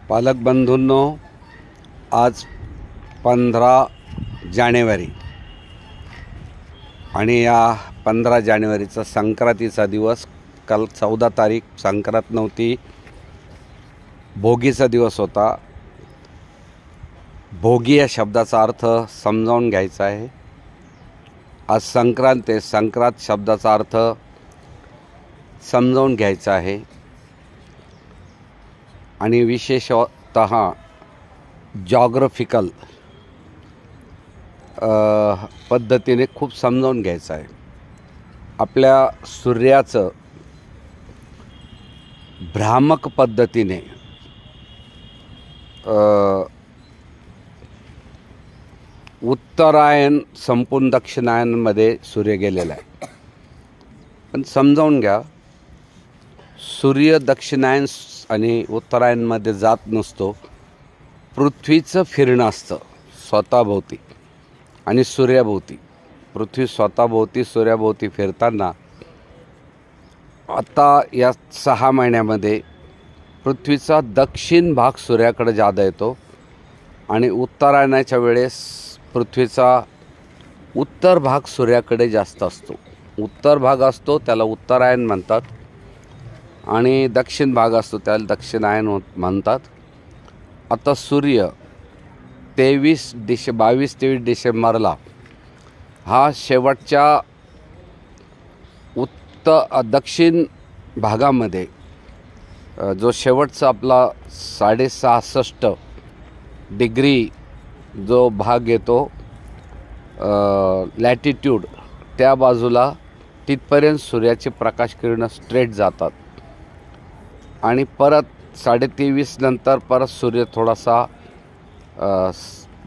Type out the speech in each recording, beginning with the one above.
पालक बंधूंनो, आज 15 जानेवारी आणि या 15 जानेवारीचा संक्रांतीचा दिवस. काल 14 तारीख संक्रांत नव्हती, भोगीचा दिवस होता. भोगी या शब्दाचा अर्थ समजावून घ्यायचा आहे. आज संक्रांत आहे, संक्रांत शब्दाचा अर्थ समजावून घ्यायचा आहे आणि विशेषतः जॉग्राफिकल पद्धतीने खूप समजावून घ्यायचं आहे. आपल्या सूर्याचं भ्रामक पद्धतीने उत्तरायण संपूर्ण दक्षिणायनमध्ये सूर्य गेलेला आहे. पण समजावून घ्या, सूर्य दक्षिणायन आणि उत्तरायणमध्ये जात नसतो. पृथ्वीचं फिरणं असतं स्वतःभोवती आणि सूर्याभोवती. पृथ्वी स्वतःभोवती सूर्याभोवती फिरताना आता या 6 महिन्यामध्ये पृथ्वीचा दक्षिण भाग सूर्याकडे जादा येतो आणि उत्तरायणाच्या वेळेस पृथ्वीचा उत्तर भाग सूर्याकडे जास्त असतो. उत्तर भाग असतो त्याला उत्तरायण म्हणतात आणि दक्षिण भाग असतो त्याला दक्षिणायन म्हणतात. आता सूर्य 22-23 डिसेंबरला हा शेवटच्या दक्षिण भागामध्ये जो शेवटचा आपला 66.5 डिग्री जो भाग येतो लॅटिट्यूड, त्या बाजूला तिथपर्यंत सूर्याचे प्रकाश किरण स्ट्रेट जातात आणि परत 23.5 नंतर परत सूर्य थोडासा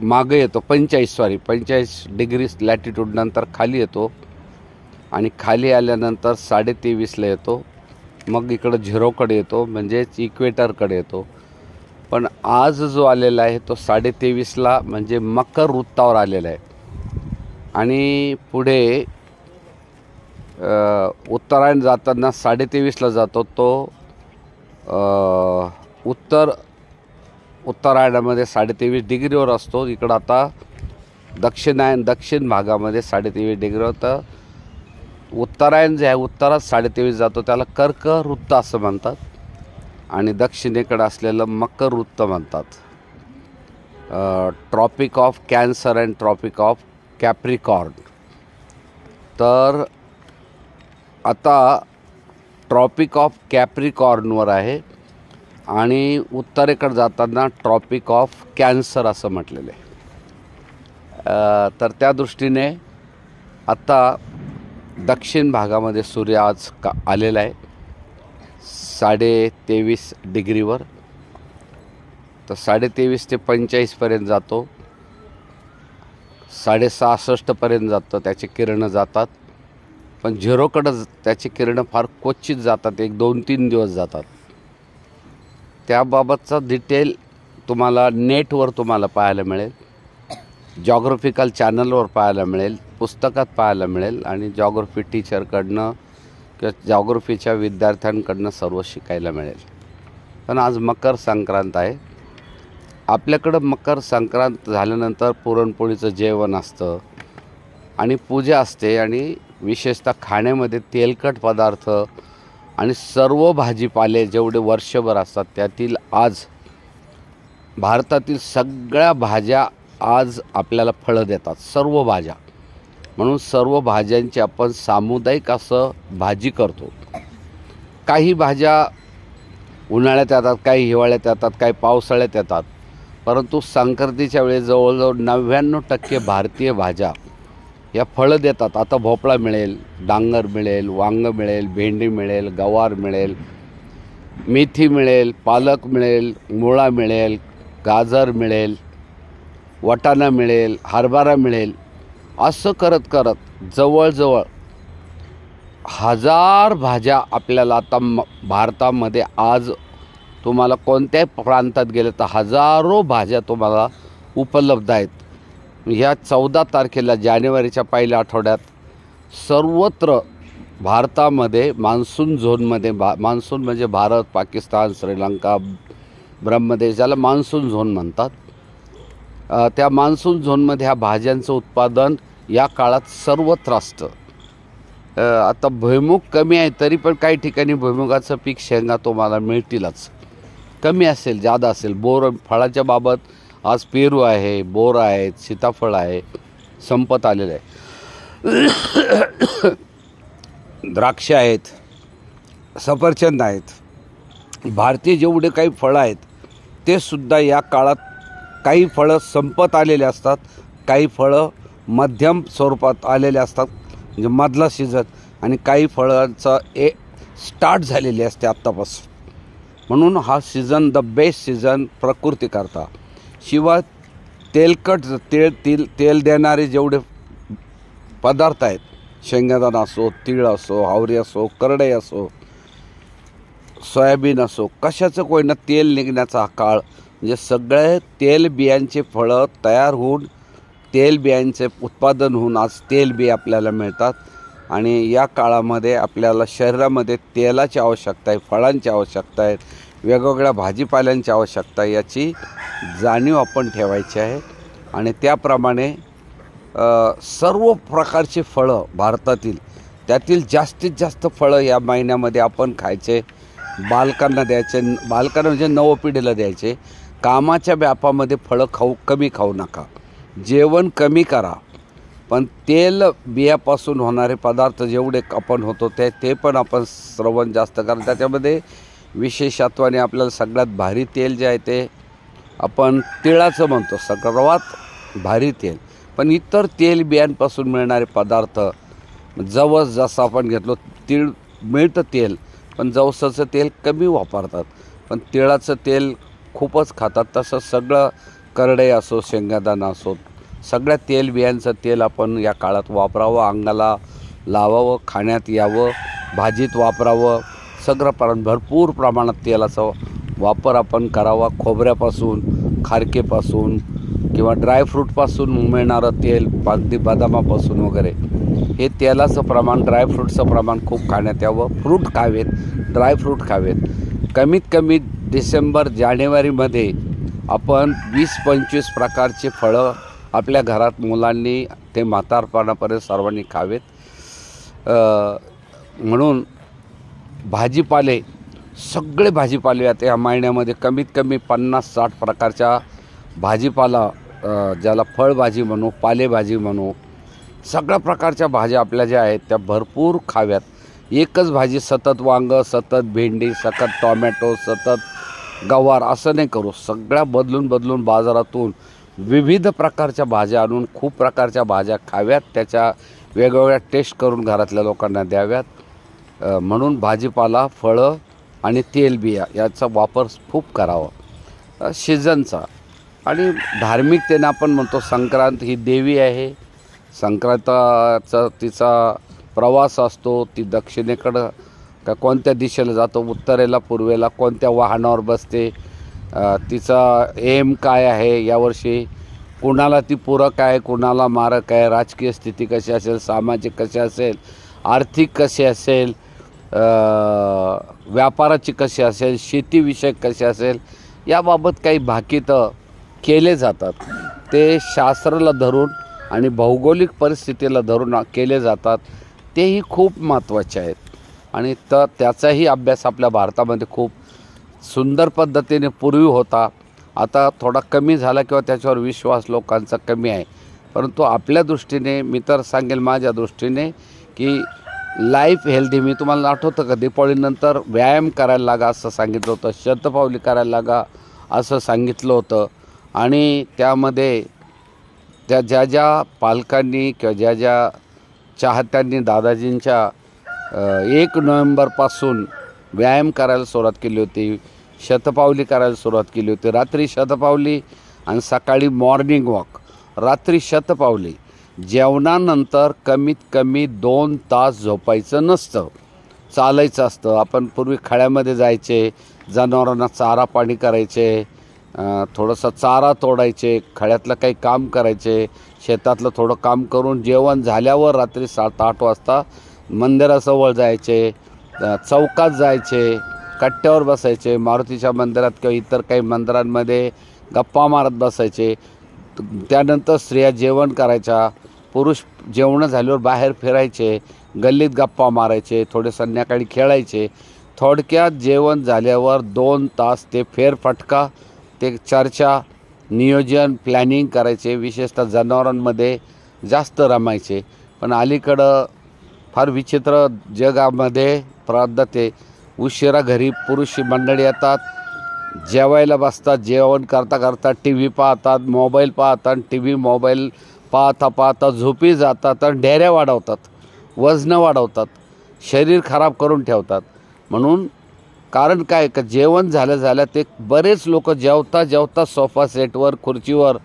मागे येतो. 45 डिग्री लॅटिट्यूड नंतर खाली येतो आणि खाली आल्यानंतर 23.5ला येतो. मग इकडं झिरोकडे येतो, म्हणजेच इक्वेटरकडे येतो. पण आज जो आलेला आहे तो 23.5ला म्हणजे मकर वृत्तावर आलेला आहे आणि पुढे उत्तरायण जाताना 23.5ला जातो. तो उत्तरायणामध्ये 23.5 डिग्रीवर असतो. इकडं आता दक्षिण भागामध्ये 23.5 डिग्रीवर. तर उत्तरायण जे आहे उत्तरात 23.5 जातो त्याला कर्क वृत्त असं म्हणतात आणि दक्षिणेकडे असलेलं मकर वृत्त म्हणतात. Tropic of cancer and tropic of capricorn. तर आता ट्रॉपिक ऑफ कॅप्रिकॉर्नवर आहे आणि उत्तरेकडे जाताना ट्रॉपिक ऑफ कॅन्सर असं म्हटलेलं आहे. तर त्या दृष्टीने आत्ता दक्षिण भागामध्ये सूर्य आज आलेला आहे 23.5 डिग्रीवर. तर 23.5 ते 45पर्यंत जातो, 66.5पर्यंत जातं, त्याचे किरणं जातात. पण झिरोकडं त्याची किरणं फार क्वचित जातात, 1-2-3 दिवस जातात. त्याबाबतचा डिटेल तुम्हाला नेटवर पाहायला मिळेल, जॉग्राफिकल चॅनलवर पाहायला मिळेल, पुस्तकात पाहायला मिळेल आणि जॉग्राफी टीचरकडनं किंवा जॉग्राफीच्या विद्यार्थ्यांकडनं सर्व शिकायला मिळेल. पण आज मकर संक्रांत आहे. आपल्याकडं मकर संक्रांत झाल्यानंतर पुरणपोळीचं जेवण असतं आणि पूजा असते आणि विशेषतः खाण्यामध्ये तेलकट पदार्थ आणि सर्व भाजीपाले जेवढे वर्षभर असतात त्यातील आज भारतातील सगळ्या भाज्या आज आपल्याला फळं देतात, सर्व भाज्या. म्हणून सर्व भाज्यांची आपण सामुदायिक असं भाजी करतो. काही भाज्या उन्हाळ्यात येतात, काही हिवाळ्यात येतात, काही पावसाळ्यात येतात. परंतु संक्रांतीच्या वेळेस जवळजवळ 99% भारतीय भाज्या या फळं देतात. आता भोपळा मिळेल, डांगर मिळेल, वांग मिळेल, भेंडी मिळेल, गवार मिळेल, मेथी मिळेल, पालक मिळेल, मुळा मिळेल, गाजर मिळेल, वाटाणा मिळेल, हरभरा मिळेल. असं करत करत जवळजवळ 1000 भाज्या आपल्याला आता भारतामध्ये आज तुम्हाला कोणत्याही प्रांतात गेले तर हजारो भाज्या तुम्हाला उपलब्ध आहेत. ह्या 14 तारखेला जानेवारीच्या पहिल्या आठवड्यात सर्वत्र भारतामध्ये मान्सून झोनमध्ये मान्सून म्हणजे भारत, पाकिस्तान, श्रीलंका, ब्रह्मदेश, ज्याला मान्सून झोन म्हणतात. त्या मान्सून झोनमध्ये ह्या भाज्यांचं उत्पादन या काळात सर्वत्र असतं. आता भुईमुग कमी आहे तरी पण काही ठिकाणी भुईमुगाचं पीक, शेंगा तुम्हाला मिळतीलच. कमी असेल जादा असेल. बोर फळाच्या बाबत आज पेरू आहे, बोर आहेत, सीताफळ आहे, संपत आलेलं आहे. द्राक्ष आहेत, सफरचंद आहेत. भारतीय जेवढे काही फळं आहेत ते सुद्धा या काळात काही फळं संपत आलेले असतात, काही फळं मध्यम स्वरूपात आलेले असतात म्हणजे मधला सीझन, आणि काही फळांचा स्टार्ट झालेली असते आत्तापासून. म्हणून हा सीझन द बेस्ट सीझन प्रकृतीकरता. शिवाय तेलकट तेल देणारे जेवढे पदार्थ आहेत, शेंगदाणा असो, तीळ असो, हावरी असो, करडई असो, सोयाबीन असो, कशाचं कोयना तेल निघण्याचा हा काळ म्हणजे सगळे तेलबियांचे फळं तयार होऊन तेलबियांचे उत्पादन होऊन आज तेलबिया आपल्याला मिळतात. आणि या काळामध्ये आपल्याला शरीरामध्ये तेलाची आवश्यकता आहे, फळांची आवश्यकता आहे, वेगवेगळ्या भाजीपाल्यांची आवश्यकता आहे, याची जाणीव आपण ठेवायची आहे. आणि त्याप्रमाणे सर्व प्रकारची फळं भारतातील, त्यातील जास्तीत जास्त फळं या महिन्यामध्ये आपण खायचे, बालकांना द्यायचे. बालकांना म्हणजे नवपिढीला द्यायचे. कामाच्या व्यापामध्ये फळं कमी खाऊ नका, जेवण कमी करा, पण तेल बियापासून होणारे पदार्थ जेवढे आपण होतो ते पण आपण श्रवण जास्त करा. त्याच्यामध्ये विशेषत्वाने आपल्याला सगळ्यात भारी तेल जे आहे ते आपण तिळाचं म्हणतो, सर्वात भारी तेल. पण इतर तेल बियांपासून मिळणारे पदार्थ, जवस जसं आपण घेतलो, तीळ मिळतं तेल, पण जवसाचं तेल कमी वापरतात, पण तिळाचं तेल खूपच खातात. तसं सगळं करडई असो, शेंगादाणा असो, सगळ्या तेलबियांचं तेल आपण या काळात वापरावं, अंगाला लावावं, खाण्यात यावं, भाजीत वापरावं. सगळं भरपूर प्रमाणात तेलाचा वापर आपण करावा. खोबऱ्यापासून, खारकेपासून किंवा ड्रायफ्रूटपासून मिळणारं तेल, अगदी बदामापासून वगैरे, हे तेलाचं प्रमाण, ड्रायफ्रूटचं प्रमाण खूप खाण्यात यावं. फ्रूट खावेत, ड्रायफ्रूट खावेत. कमीत कमी डिसेंबर जानेवारीमध्ये आपण 20-25 प्रकारचे फळं आपल्या घरात मुलांनी ते म्हातारपणापर्यंत सर्वांनी खावेत. म्हणून भाजीपाले, सगळे भाजीपाले आता या महिन्यामध्ये कमीत कमी 50-60 प्रकारच्या भाजीपाला, ज्याला फळभाजी म्हणू, पालेभाजी म्हणू, सगळ्या प्रकारच्या भाज्या आपल्या ज्या आहेत त्या भरपूर खाव्यात. एकच भाजी सतत वांगं, सतत भेंडी, सतत टॉमॅटो, सतत गवार असं नाही करू. सगळ्या बदलून बाजारातून विविध प्रकारच्या भाज्या आणून खूप प्रकारच्या भाज्या खाव्यात, त्याच्या वेगवेगळ्या टेस्ट करून घरातल्या लोकांना द्याव्यात. म्हणून भाजीपाला, फळं आणि तेलबिया याचा वापर खूप करावा सीझनचा. आणि धार्मिकतेनं आपण म्हणतो संक्रांत ही देवी आहे. संक्रांताचा तिचा प्रवास असतो, ती दक्षिणेकडं का कोणत्या दिशेला जातो, उत्तरेला, पूर्वेला, कोणत्या वाहनावर बसते, तिचा एम काय आहे यावर्षी, कुणाला ती पूरक आहे, कुणाला मारक आहे, राजकीय स्थिती कशी असेल, सामाजिक कशी असेल, आर्थिक कशी असेल, व्यापाराची कशी असेल, शेतीविषयक कशी असेल, याबाबत काही भाकितं केले जातात. ते शास्त्राला धरून आणि भौगोलिक परिस्थितीला धरून केले जातात. तेही खूप महत्त्वाचे आहेत. आणि त्याचाही अभ्यास आपल्या भारतामध्ये खूप सुंदर पद्धतीने पूर्वी होता. आता थोडा कमी झाला किंवा त्याच्यावर विश्वास लोकांचा कमी आहे. परंतु आपल्या दृष्टीने मी तर सांगेल, माझ्या दृष्टीने, की लाईफ हेल्दी, मी तुम्हाला आठवतं का दीपावलीनंतर व्यायाम करायला लागा असं सांगितलं होतं, शतपावली करायला लागा असं सांगितलं होतं. आणि त्यामध्ये ज्या ज्या पालकांनी किंवा ज्या ज्या चाहत्यांनी दादाजींच्या 1 नोव्हेंबरपासून व्यायाम करायला सुरुवात केली होती, शतपावली करायला सुरुवात केली होती, रात्री शतपावली आणि सकाळी मॉर्निंग वॉक, रात्री शतपावली, जेवणानंतर कमीत कमी 2 तास झोपायचं नसतं, चालायचं असतं. आपण पूर्वी खळ्यामध्ये जायचे, जनावरांना चारा पाणी करायचे, थोडंसं चारा तोडायचे, खळ्यातलं काही काम करायचे, शेतातलं थोडं काम करून जेवण झाल्यावर रात्री 7-8 वाजता मंदिराजवळ जायचे, चौकात जायचे, कट्ट्यावर बसायचे, मारुतीच्या मंदिरात किंवा इतर काही मंदिरांमध्ये गप्पा मारत बसायचे. त्यानंतर स्त्रिया जेवण करायच्या, पुरुष जेवण झाल्यावर बाहेर फिरायचे, गल्लीत गप्पा मारायचे, थोडे संध्याकाळी खेळायचे. थोडक्यात जेवण झाल्यावर 2 तास ते फेरफटका, ते चर्चा, नियोजन, प्लॅनिंग करायचे. विशेषतः जनावरांमध्ये जास्त रमायचे. पण अलीकडं फार विचित्र जगामध्ये पद्धत आहे. उशिरा घरी पुरुष मंडळी येतात, जेवायला बसतात, जेवण करता करता टी व्ही पाहतात, मोबाईल पाहतात, टी व्ही मोबाईल पाहता पाहता झोपी जातात आणि ढेऱ्या वाढवतात, वजनं वाढवतात, शरीर खराब करून ठेवतात. म्हणून कारण काय का जेवण झालं ते बरेच लोक जेवता जेवता सोफा सेटवर, खुर्चीवर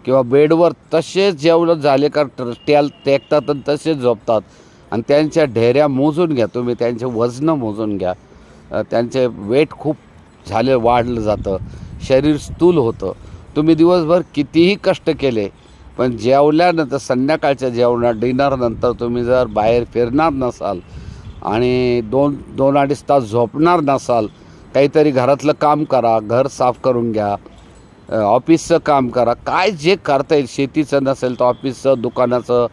किंवा बेडवर तसेच जेवण झाले का टेकतात आणि तसेच झोपतात. आणि त्यांच्या ढेऱ्या मोजून घ्या तुम्ही, त्यांचे वजनं मोजून घ्या. त्यांचे वेट खूप वाढलं जातं, शरीर स्थूल होतं. तुम्ही दिवसभर कितीही कष्ट केले पण जेवल्यानंतर संध्याकाळच्या डिनरनंतर तुम्ही जर बाहेर फिरणार नसाल आणि 2-2.5 तास झोपणार नसाल, काहीतरी घरातलं काम करा, घर साफ करून घ्या, ऑफिसचं काम करा, काय जे करता येईल, शेतीचं नसेल तर ऑफिसचं, दुकानाचं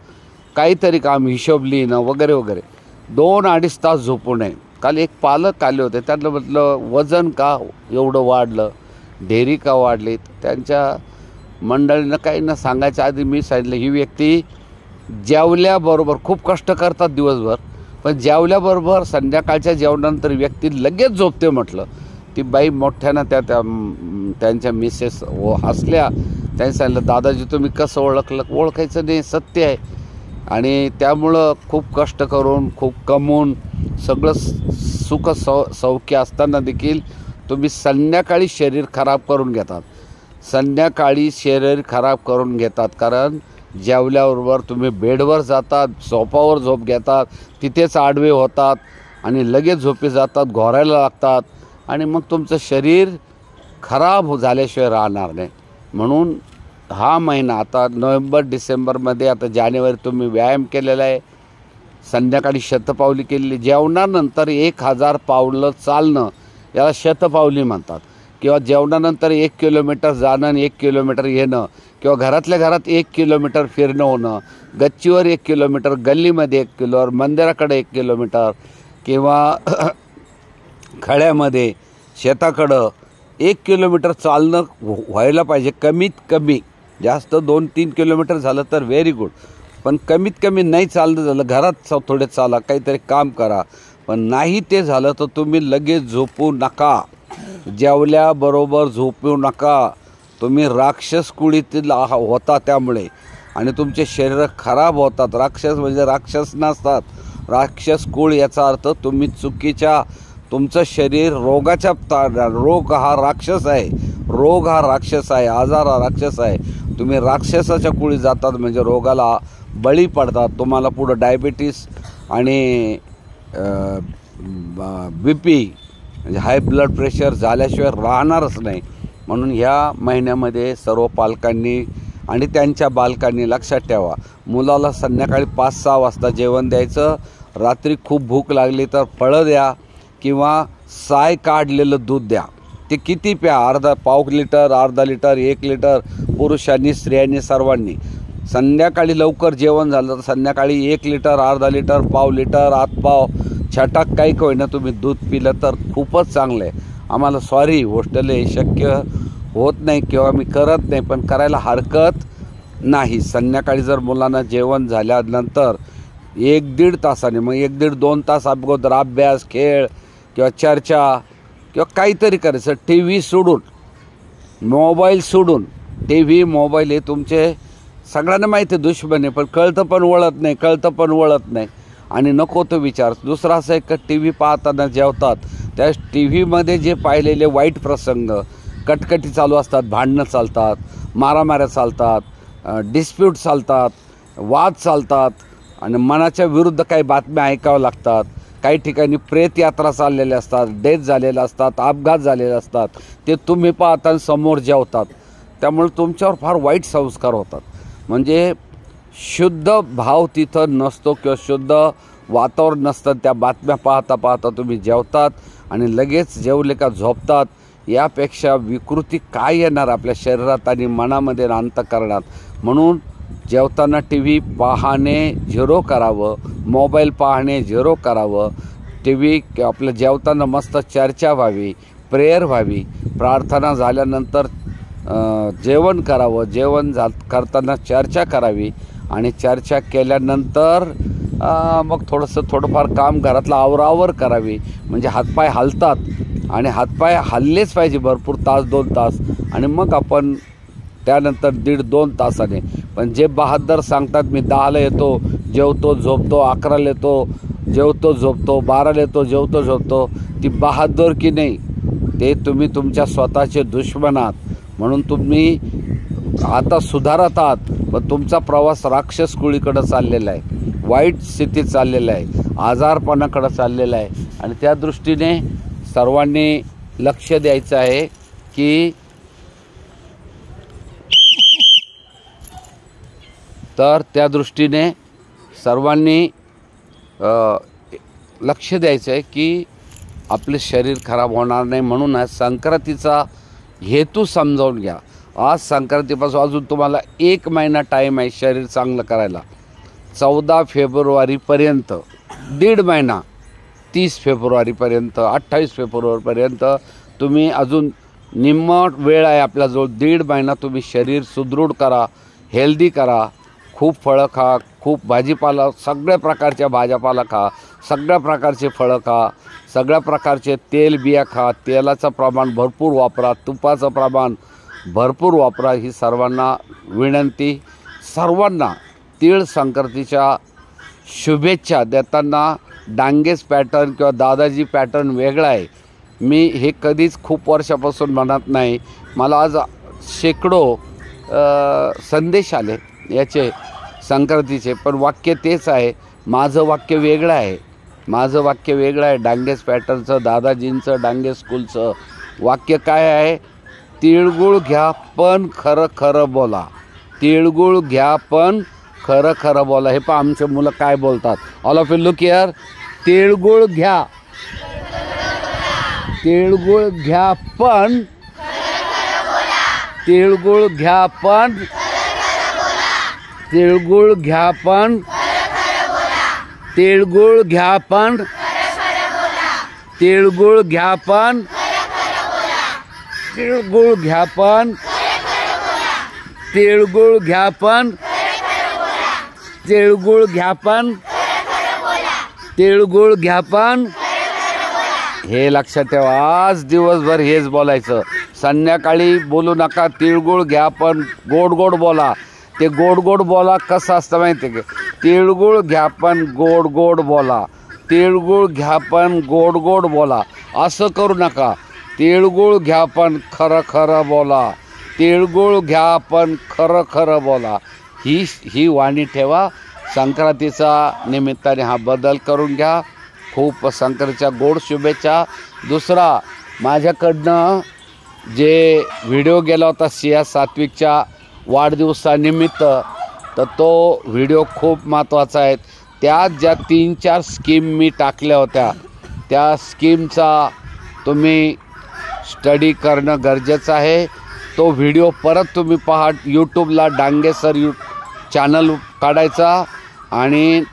काहीतरी काम, हिशोब लिहिणं वगैरे वगैरे, 2-2.5 तास झोपू नये. काल एक पालक आले होते, त्यांना म्हटलं वजन का एवढं वाढलं, ढेरी का वाढली. त्यांच्या मंडळीनं काही न सांगायच्या आधी मी सांगितलं, ही व्यक्ती जेवल्याबरोबर खूप कष्ट करतात दिवसभर, पण जेवल्याबरोबर संध्याकाळच्या जेवणानंतर व्यक्ती लगेच झोपते म्हटलं. ती बाई मोठ्यानं त्यांच्या मिसेस हसल्या. त्यांनी सांगितलं, दादाजी तुम्ही कसं ओळखलं? ओळखायचं नाही, सत्य आहे. आणि त्यामुळं खूप कष्ट करून, खूप कमवून, सगळं सुख सौख्य असताना देखील तुम्ही संध्याकाळी शरीर खराब करून घेतात. संध्याकाळी शरीर खराब करून घेतात कारण जेवल्याबरोबर तुम्ही बेडवर जातात, सोफावर झोप घेतात, तिथेच आडवे होतात आणि लगेच झोपी जातात, घोरायला लागतात आणि मग तुमचं शरीर खराब झाल्याशिवाय राहणार नाही. म्हणून हा महिना आता नोव्हेंबर-डिसेंबरमध्ये, आता जानेवारी तुम्ही व्यायाम केलेला आहे, संध्याकाळी शतपावली केलेली, जेवणानंतर 1000 पावलं चालणं याला शतपावली म्हणतात. किंवा जेवणानंतर 1 किलोमीटर जाणं आणि 1 किलोमीटर येणं, किंवा घरातल्या घरात 1 किलोमीटर फिरणं होणं, गच्चीवर 1 किलोमीटर, गल्लीमध्ये 1 किलोमीटर, मंदिराकडे 1 किलोमीटर, किंवा खड्यामध्ये शेताकडं 1 किलोमीटर चालणं व्हायला पाहिजे कमीत कमी. जास्त 2-3 किलोमीटर झालं तर व्हेरी गुड, पण कमीत कमी नाही चालणं झालं, घरात थोडे चाला, काहीतरी काम करा. पण नाही ते झालं तर तुम्ही लगेच झोपू नका, जेवल्याबरोबर झोपू नका. तुम्ही राक्षस कुळीतील होता त्यामुळे, आणि तुमचे शरीर खराब होतात. राक्षस म्हणजे राक्षस नसतात, राक्षस कुळ याचा अर्थ तुम्ही चुकीच्या, तुमचं शरीर रोगाच्या, रोग हा राक्षस आहे, रोग हा राक्षस आहे, आजार हा राक्षस आहे. तुम्ही राक्षसाच्या कुळी जातात म्हणजे रोगाला बळी पडतात. तुम्हाला पुढं डायबिटीस आणि BP म्हणजे हाय ब्लड प्रेशर झाल्याशिवाय राहणारच नाही. म्हणून ह्या महिन्यामध्ये सर्व पालकांनी आणि त्यांच्या बालकांनी लक्षात ठेवा, मुलाला संध्याकाळी 5-6 वाजता जेवण द्यायचं. रात्री खूप भूक लागली तर फळं द्या किंवा साय काढलेलं दूध द्या. ते किती प्या, पाव लिटर, अर्धा लिटर, 1 लिटर, पुरुषांनी, स्त्रियांनी, सर्वांनी. संध्याकाळी लवकर जेवण झालं तर संध्याकाळी 1 लिटर, अर्धा लिटर, पाव लिटर, आतपाव, छटाक काही होईना तुम्ही दूध पिलं तर खूपच चांगलं आहे. आम्हाला सॉरी गोष्टले शक्य होत नाही किंवा मी करत नाही, पण करायला हरकत नाही. संध्याकाळी जर मुलांना जेवण झाल्यानंतर 1-1.5 तासाने, मग 1-1.5-2 तास अगोदर अभ्यास, खेळ किंवा चर्चा किंवा काहीतरी करायचं. टी व्ही सोडून, मोबाईल सोडून. टी व्ही, मोबाईल हे तुमचे सगळ्यांना माहिती आहे दुश्मन आहे, पण कळतं पण वळत नाही आणि नको तो विचार. दुसरा असं एक, टी व्ही पाहताना जेवतात, त्या टी व्हीमध्ये जे पाहिलेले वाईट प्रसंग, कटकटी चालू असतात, भांडणं चालतात, मारामाऱ्या चालतात, डिस्प्यूट चालतात, वाद चालतात आणि मनाच्या विरुद्ध काही बातम्या ऐकाव्या लागतात. काही ठिकाणी प्रेत यात्रा चाललेल्या असतात, डेथ झालेल्या असतात, अपघात झालेले असतात, ते तुम्ही पाहता समोर जेवतात. त्यामुळे तुमच्यावर फार वाईट संस्कार होतात. म्हणजे शुद्ध भाव तिथं नसतो किंवा शुद्ध वातावरण नसतं. त्या बातम्या पाहता पाहता तुम्ही जेवतात आणि लगेच जेवले का झोपतात. यापेक्षा विकृती काय येणार आपल्या शरीरात आणि मनामध्ये आणि अंतःकरणात. म्हणून जेवताना टी व्ही पाहणे झिरो करावं, मोबाईल पाहणे झिरो करावं. टी व्ही आपलं जेवताना मस्त चर्चा व्हावी, प्रेयर व्हावी, प्रार्थना झाल्यानंतर जेवण करावं, जेवण करताना चर्चा करावी आणि चर्चा केल्यानंतर मग थोडंफार काम घरातलं आवरावर करावी. म्हणजे हातपाय हलतात आणि हातपाय हललेच पाहिजे भरपूर तास 2 तास आणि मग आपण त्यानंतर 1.5-2 तासाने. पण जे बहादर सांगतात मी 10ला येतो जेवतो झोपतो, 11ला येतो जेवतो झोपतो, 12ला येतो जेवतो झोपतो, ती बहादर की नाही. ते तुम्ही तुमच्या स्वतःचे दुश्मन आहात. म्हणून तुम्ही आता सुधारत आहात पण तुमचा प्रवास राक्षस कुळीकडे चाललेला आहे, वाईट स्थितीत चाललेला आहे, आजारपणाकडे चाललेला आहे. आणि त्या दृष्टीने सर्वांनी लक्ष द्यायचं आहे की त्या दृष्टीने सर्वांनी लक्ष द्यायचं आहे की आपले शरीर खराब होणार नाही. म्हणून आज संक्रांतीचा हेतू समजावून घ्या. आज संक्रांतीपासून अजून तुम्हाला 1 महिना टाईम आहे शरीर चांगलं करायला. 14 फेब्रुवारीपर्यंत 1.5 महिना, 30 फेब्रुवारीपर्यंत, 28 फेब्रुवारीपर्यंत तुम्ही अजून निम्मा वेळ आहे आपल्याजवळ. 1.5 महिना तुम्ही शरीर सुदृढ करा, हेल्दी करा. खूप फळं खा, खूप भाजीपाला, सगळ्या प्रकारच्या भाजीपाला खा, सगळ्या प्रकारचे फळं खा, सगळ्या प्रकारचे तेल बिया खा, तेलाचं प्रमाण भरपूर वापरा, तुपाचं प्रमाण भरपूर वापरा. ही सर्वांना विनंती. सर्वांना तीळ संक्रांतीच्या शुभेच्छा देताना डांगेस पॅटर्न किंवा दादाजी पॅटर्न वेगळा आहे. मी हे कधीच खूप वर्षापासून म्हणत नाही. मला आज शेकडो संदेश आले याचे संक्रांतीचे, पण वाक्य तेच आहे. माझं वाक्य वेगळं आहे. माझं वाक्य वेगळं आहे. डांगेस पॅटर्नचं, दादाजींचं, डांगे स्कूलचं वाक्य काय आहे? तिळगुळ घ्या पण खरं खरं बोला. तिळगुळ घ्या पण खरं खरं बोला. हे पहा आमचे मुलं काय बोलतात. All of you look here. तिळगुळ घ्या, तिळगुळ घ्या पण, तिळगुळ घ्या पण, तिळगुळ घ्या पण, तिळगुळ घ्या पण, तिळगुळ घ्या पण, तिळगुळ घ्या पण, तिळगुळ घ्या पण, तिळगुळ घ्या पण, तिळगुळ घ्या पण. हे लक्षात ठेवा. आज दिवसभर हेच बोलायचं. संध्याकाळी बोलू नका. तिळगुळ घ्या पण गोड गोड बोला. ते गोड गोड बोला कसं असतं माहिती आहे का? तिळगुळ घ्या पण गोड गोड बोला. तिळगुळ घ्या पण गोड गोड बोला. असं करू नका. तिळगुळ घ्या पण खरं खरं बोला. तिळगुळ घ्या पण खरं खरं बोला. ही वाणी ठेवा. संक्रांतीचा निमित्ताने हा बदल करून घ्या. खूप संक्रांतीच्या गोड शुभेच्छा. दुसरा, माझ्याकडनं जे व्हिडिओ गेला होता सिया सात्विकच्या वाढदिवसानिमित्त, तर तो व्हिडिओ खूप महत्त्वाचा आहे. त्यात ज्या 3-4 स्कीम मी टाकल्या होत्या, त्या स्कीमचा तुम्ही स्टडी करणं गरजेचं आहे. तो व्हिडिओ परत तुम्ही पहा. यूट्यूबला डांगे सर चॅनल काढायचा आणि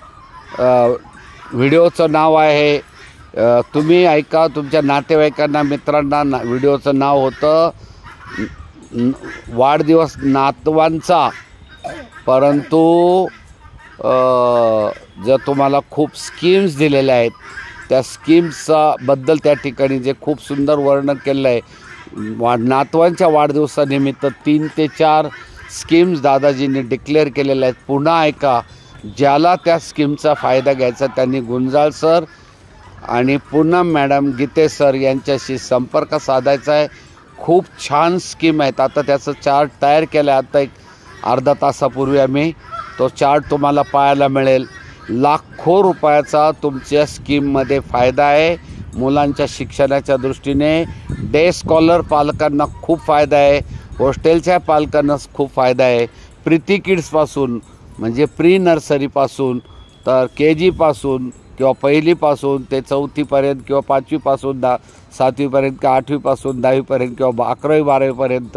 व्हिडिओचं नाव आहे, तुम्ही ऐका, तुमच्या नातेवाईकांना मित्रांना व्हिडिओचं नाव होतं वाढदिवस नातवांचा. परंतु जर तुम्हाला खूप स्कीम्स दिलेल्या आहेत, त्या स्कीम्सचा बद्दल त्या ठिकाणी जे खूप सुंदर वर्णन केलेलं आहे. नातवांच्या वाढदिवसानिमित्त 3 ते 4 स्कीम्स दादाजींनी डिक्लेअर केलेल्या आहेत. पुन्हा ऐका. ज्याला त्या स्कीमचा फायदा घ्यायचा त्यांनी गुंजाळ सर आणि पूनम मॅडम गीते सर यांच्याशी संपर्क साधायचा आहे. खूप छान स्कीम आहेत. आता त्याचं चार्ट तयार केलं आहे. आता एक अर्धा तासापूर्वी आम्ही तो चार्ट तुम्हाला पाहायला मिळेल. लाखो रुपयाचा तुमच्या स्कीममध्ये फायदा आहे. मुलांच्या शिक्षणाच्या दृष्टीने डे स्कॉलर पालकांना खूप फायदा आहे. हॉस्टेलच्या पालकांना खूप फायदा आहे. प्रीती किड्सपासून म्हणजे प्री नर्सरीपासून तर KG पासून किंवा पहिलीपासून ते चौथीपर्यंत किंवा 5वीपासून 7वीपर्यंत किंवा 8वीपासून 10वीपर्यंत किंवा 11वी 12वीपर्यंत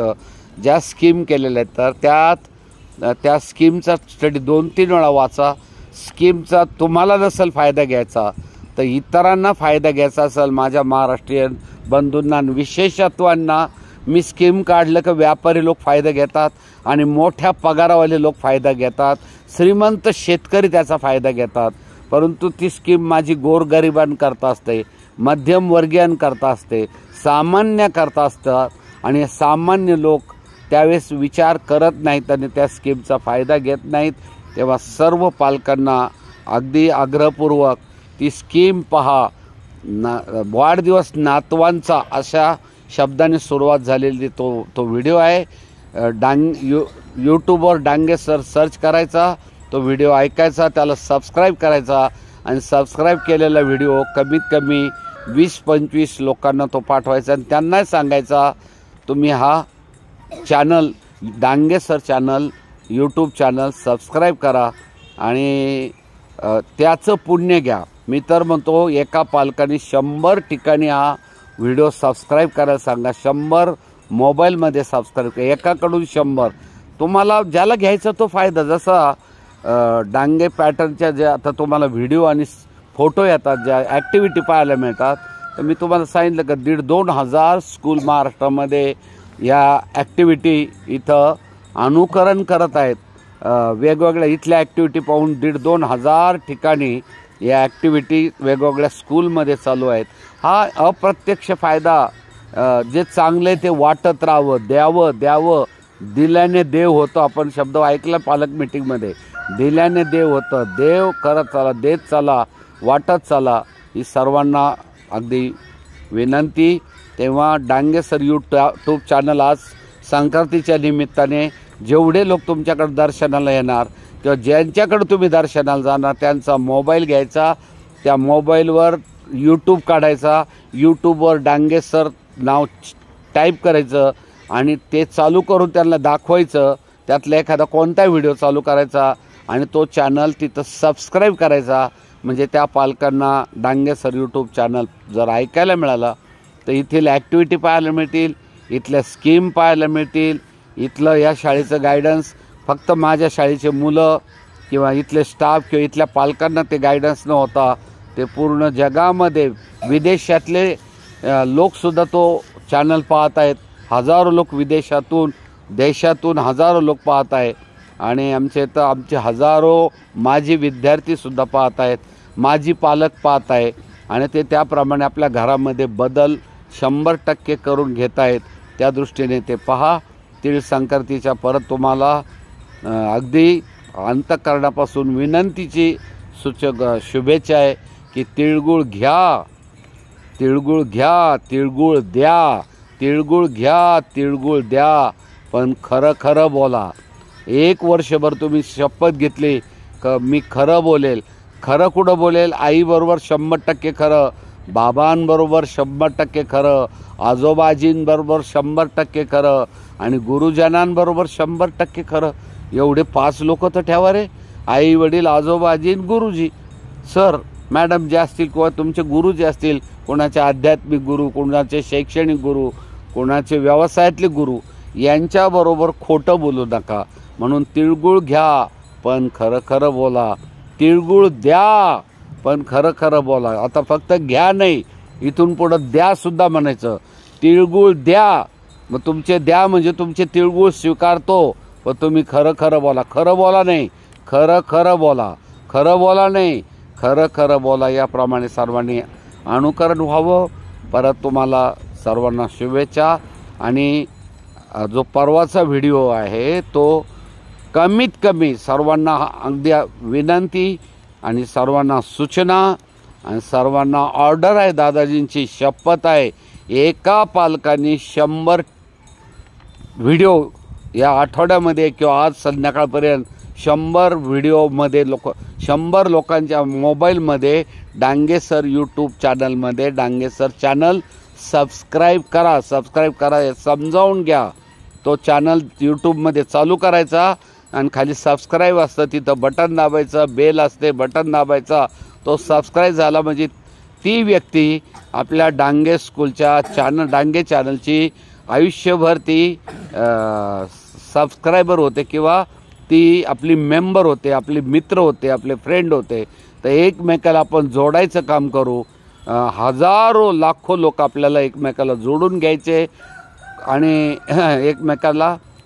ज्या स्कीम केलेल्या आहेत तर त्या स्कीमचा स्टडी 2-3 वेळा वाचा. स्कीमचा तुम्हाला नसेल फायदा घ्यायचा तर इतरांना फायदा घ्यायचा असेल, माझ्या महाराष्ट्रीयन बंधूंना विशेषत्वांना मी स्कीम काढलं की व्यापारी लोक फायदा घेतात आणि मोठ्या पगारावाले लोक फायदा घेतात, श्रीमंत शेतकरी त्याचा फायदा घेतात. परंतु ती स्कीम माझी गोरगरिबांकरता असते, मध्यमवर्गीयांकरता असते, सामान्याकरता असतात आणि सामान्य लोक त्यावेळेस विचार करत नाहीत आणि त्या स्कीमचा फायदा घेत नाहीत. तेव्हा सर्व पालकांना अगदी आग्रहपूर्वक ती स्कीम पहा. वाढदिवस नातवांचा अशा शब्दाने सुरुवात झालेली तो व्हिडिओ आहे. यूट्यूबवर डांगे सर सर्च करायचा, तो व्हिडिओ ऐकायचा, त्याला सबस्क्राईब करायचा आणि सबस्क्राईब केलेला व्हिडिओ कमीत कमी 20-25 लोकांना तो पाठवायचा आणि त्यांनाही सांगायचा तुम्ही हा channel Dange sir channel YouTube channel subscribe करा आणि त्याचं पुण्य घ्या. मी तर म्हणतो एका पालकाने 100 ठिकाणी हा व्हिडिओ सबस्क्राईब करायला सांगा. 100 मोबाईलमध्ये सबस्क्राईब करा, एकाकडून 100. तुम्हाला ज्याला घ्यायचा तो फायदा. जसा डांगे पॅटर्नच्या ज्या आता तुम्हाला व्हिडिओ आणि फोटो येतात, ज्या ॲक्टिव्हिटी पाहायला मिळतात, तर मी तुम्हाला सांगितलं का 1,500-2 हजार स्कूल महाराष्ट्रामध्ये या ॲक्टिव्हिटी इथं अनुकरण करत आहेत. वेगवेगळ्या इथल्या ॲक्टिव्हिटी पाहून 1,500-2 हजार ठिकाणी या ॲक्टिव्हिटी वेगवेगळ्या स्कूलमध्ये चालू आहेत. हा अप्रत्यक्ष फायदा जे चांगले ते वाटत राहावं, द्यावं. दिल्याने देव होतं. आपण शब्द ऐकला पालक मीटिंगमध्ये, दिल्याने देव होतं. देव करत चाला, देत चाला, वाटत चाला, ही सर्वांना अगदी विनंती. तेव्हा डांगे सर यूट्यूब चॅनल आज संक्रांतीच्या निमित्ताने जेवढे लोक तुमच्याकडे दर्शनाला येणार किंवा ज्यांच्याकडे तुम्ही दर्शनाला जाणार त्यांचा मोबाईल घ्यायचा, त्या मोबाईलवर यूट्यूब काढायचा, यूट्यूबवर डांगे सर नाव टाईप करायचं आणि ते चालू करून त्यांना दाखवायचं. त्यातला एखादा कोणता व्हिडिओ चालू करायचा आणि तो चॅनल तिथं सबस्क्राईब करायचा. म्हणजे त्या पालकांना डांगे सर यूट्यूब चॅनल जर ऐकायला मिळाला तर इथील ॲक्टिव्हिटी पाहायला मिळतील, इथल्या स्कीम पाहायला मिळतील, इथलं या शाळेचं गायडन्स फक्त माझ्या शाळेचे मुलं किंवा इथले स्टाफ किंवा इथल्या पालकांना ते गायडन्स न होता ते पूर्ण जगामध्ये विदेशातले लोकसुद्धा तो चॅनल पाहत आहेत. हजारो लोक विदेशातून देशातून हजारो लोक पाहत आहे आणि आमचे हजारो माजी विद्यार्थीसुद्धा पाहत आहेत, माजी पालक पाहत आहे आणि ते त्याप्रमाणे आपल्या घरामध्ये बदल 100% करून घेत आहेत. त्या दृष्टीने ते पहा. तीळ संक्रांतीच्या परत तुम्हाला अगदी अंतःकरणापासून विनंतीची शुभेच्छा आहे की तिळगुळ घ्या, तिळगुळ घ्या, तिळगुळ द्या, तिळगुळ घ्या, तिळगुळ द्या, पण खरं बोला. 1 वर्षभर तुम्ही शपथ घेतली का मी खरं बोलेल. खरं कुठं बोलेल? आईबरोबर 100% खरं, बाबांबरोबर 100% खरं, आजोबाजींबरोबर 100% खरं आणि गुरुजनांबरोबर 100% खरं. एवढे 5 लोक तर ठेवा रे, आई वडील आजोबाजी गुरुजी सर मॅडम जे असतील किंवा तुमचे गुरु जे असतील, कोणाचे आध्यात्मिक गुरु, कोणाचे शैक्षणिक गुरु, कोणाचे व्यवसायातले गुरु, यांच्याबरोबर खोटं बोलू नका. म्हणून तिळगुळ घ्या पण खरं बोला, तिळगुळ द्या पण खरं बोला. आता फक्त घ्या नाही, इथून पुढं द्यासुद्धा म्हणायचं. तिळगुळ द्या, मग तुमचे द्या म्हणजे तुमचे तिळगुळ स्वीकारतो, पण तुम्ही खरं बोला. खरं बोला नाही, खरं बोला. खरं बोला नाही, खरं बोला. याप्रमाणे सर्वांनी अनुकरण व्हावं. परत तुम्हाला सर्वांना शुभेच्छा. आणि जो परवाचा व्हिडिओ आहे तो कमीत कमी सर्वांना अगदी विनंती आणि सर्वांना सूचना आणि सर्वांना ऑर्डर आहे, दादाजींची शपथ आहे, एका पालकांनी 100 व्हिडिओ या आठवड्यामध्ये किंवा आज संध्याकाळपर्यंत 100 व्हिडिओमध्ये 100 लोकांच्या मोबाईलमध्ये डांगे सर यूट्यूब चॅनलमध्ये डांगे सर चॅनल सबस्क्राईब करा. समजावून घ्या. तो चॅनल यूट्यूबमध्ये चालू करायचा, आणि खाली सबस्क्राईब असतं, तिथं बटन दाबायचं, बेल असते बटन दाबायचा, तो सबस्क्राईब झाला म्हणजे ती व्यक्ती आपल्या डांगे स्कूलच्या डांगे चॅनलची आयुष्यभर ती सबस्क्रायबर होते किंवा ती आपली मेंबर होते, आपले मित्र होते, आपले फ्रेंड होते. तर एकमेकाला आपण जोडायचं काम करू. हजारो लाखो लोक आपल्याला एकमेकाला जोडून घ्यायचे आणि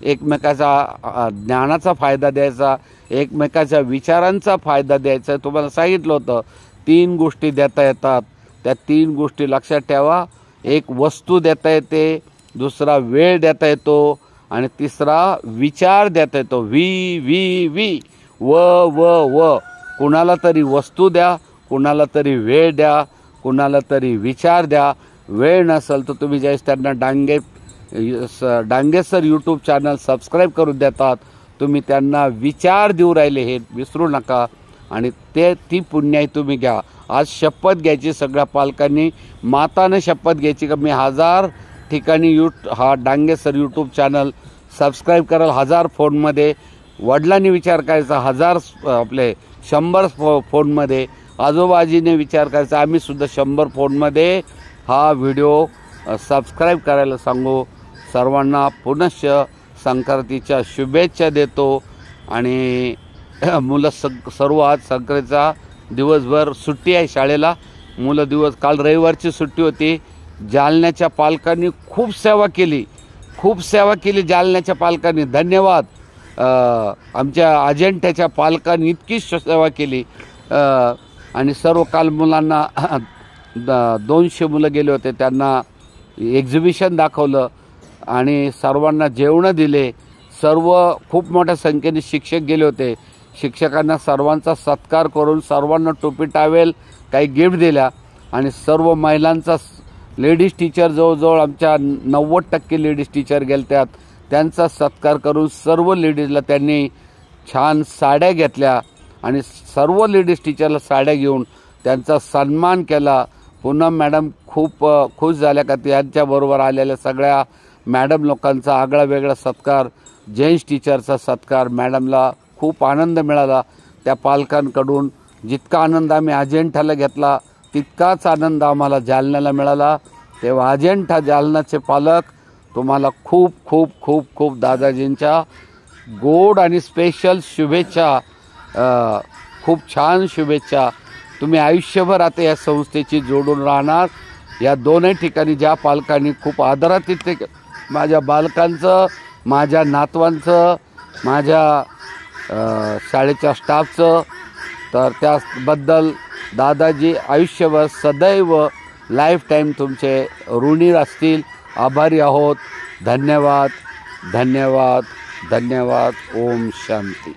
एकमेकाचा ज्ञानाचा फायदा द्यायचा, एकमेकाच्या विचारांचा फायदा द्यायचा. तुम्हाला सांगितलं होतं 3 गोष्टी देता येतात. त्या 3 गोष्टी लक्षात ठेवा. एक वस्तू देता येते, दुसरा वेळ देता येतो आणि तिसरा विचार देता येतो. वी व कुणाला तरी वस्तू द्या, कुणाला तरी वेळ द्या, कुणाला तरी विचार द्या. वेळ नसेल तर तुम्ही ज्यावेळेस त्यांना Dange sir YouTube channel subscribe करून देतात, तुम्ही त्यांना विचार देऊ राहिले हे विसरू नका आणि ती पुण्याई तुम्ही घ्या. आज शपथ घ्यायची सगळ्या पालकांनी, माताने शपथ घ्यायची का मी 1000 ठिकाणी हा Dange sir YouTube channel subscribe कराल. 1000 फोनमध्ये. वडिलांनी विचार करायचा 1000 आपले 100 फोनमध्ये. आजोबाजीने विचार करायचा आम्हीसुद्धा 100 फोनमध्ये हा व्हिडिओ सबस्क्राईब करायला सांगू. सर्वांना पुनश्च संक्रांतीच्या शुभेच्छा देतो आणि मुलं सर्व आज संक्रांतीचा दिवसभर सुट्टी आहे शाळेला. मुलं काल रविवारची सुट्टी होती. जालन्याच्या पालकांनी खूप सेवा केली जालन्याच्या पालकांनी. धन्यवाद. आमच्या अजेंट्याच्या पालकांनी इतकी सेवा केली आणि सर्व काल मुलांना 200 मुलं गेले होते, त्यांना एक्झिबिशन दाखवलं आणि सर्वांना जेवणं दिले. सर्व खूप मोठ्या संख्येने शिक्षक गेले होते. शिक्षकांना सर्वांचा सत्कार करून सर्वांना टोपी टावेल काही गिफ्ट दिल्या आणि सर्व महिलांचा लेडीज टीचर जवळजवळ आमच्या 90% लेडीज टीचर गेल्या, त्यांचा सत्कार करून सर्व लेडीजला त्यांनी छान साड्या घेतल्या आणि सर्व लेडीज टीचरला साड्या घेऊन त्यांचा सन्मान केला. पूनम मॅडम खूप खुश झाल्या का त्यांच्याबरोबर आलेल्या सगळ्या मॅडम लोकांचा आगळा वेगळा सत्कार, जेंट्स टीचरचा सत्कार. मॅडमला खूप आनंद मिळाला त्या पालकांकडून. जितका आनंद आम्ही अजेंठाला घेतला तितकाच आनंद आम्हाला जालन्याला मिळाला. तेव्हा अजेंठा जालन्याचे पालक तुम्हाला खूप खूप खूप खूप दादाजींच्या गोड आणि स्पेशल शुभेच्छा. खूप छान शुभेच्छा. तुम्ही आयुष्यभर आता या संस्थेची जोडून राहणार. या दोनही ठिकाणी ज्या पालकांनी खूप आदरात माझ्या बालकांचं, माझ्या नातवांचं, माझ्या शाळेच्या स्टाफचं, तर त्याबद्दल दादाजी आयुष्यभर सदैव लाईफ टाईम तुमचे ऋणी असतील. आभारी आहोत. धन्यवाद. ओम शांती.